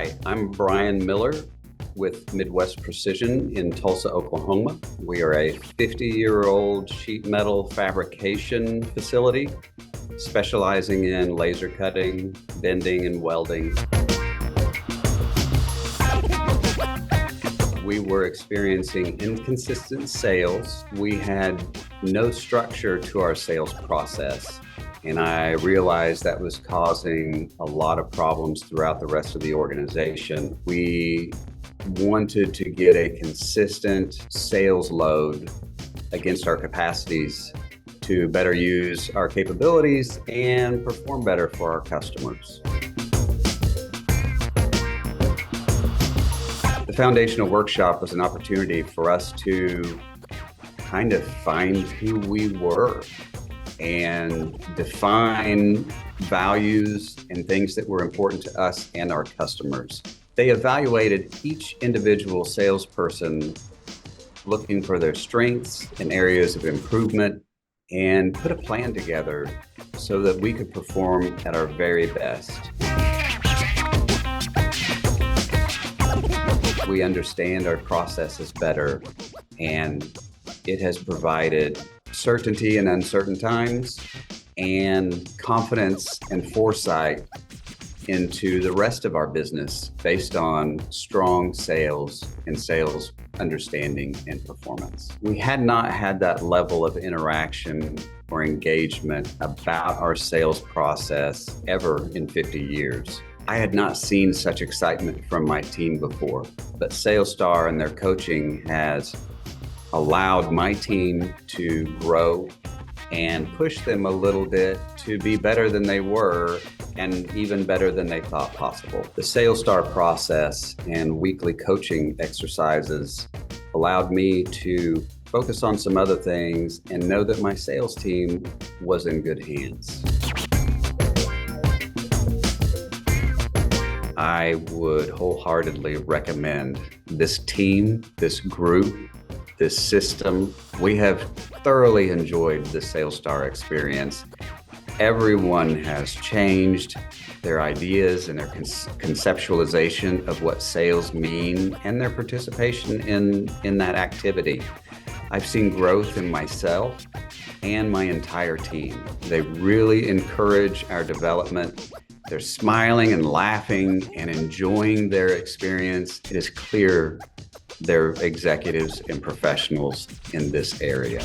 Hi, I'm Brian Miller with Midwest Precision in Tulsa, Oklahoma. We are a 50-year-old sheet metal fabrication facility specializing in laser cutting, bending, and welding. We were experiencing inconsistent sales. We had no structure to our sales process. And I realized that was causing a lot of problems throughout the rest of the organization. We wanted to get a consistent sales load against our capacities to better use our capabilities and perform better for our customers. The foundational workshop was an opportunity for us to kind of find who we were and define values and things that were important to us and our customers. They evaluated each individual salesperson, looking for their strengths and areas of improvement, and put a plan together so that we could perform at our very best. We understand our processes better, and it has provided certainty in uncertain times and confidence and foresight into the rest of our business based on strong sales and sales understanding and performance. We had not had that level of interaction or engagement about our sales process ever in 50 years. I had not seen such excitement from my team before, but SalesStar and their coaching has allowed my team to grow and push them a little bit to be better than they were and even better than they thought possible. The SalesStar process and weekly coaching exercises allowed me to focus on some other things and know that my sales team was in good hands. I would wholeheartedly recommend this team, this group, this system. We have thoroughly enjoyed the SalesStar experience. Everyone has changed their ideas and their conceptualization of what sales mean and their participation in that activity. I've seen growth in myself and my entire team. They really encourage our development. They're smiling and laughing and enjoying their experience. It is clear they're executives and professionals in this area.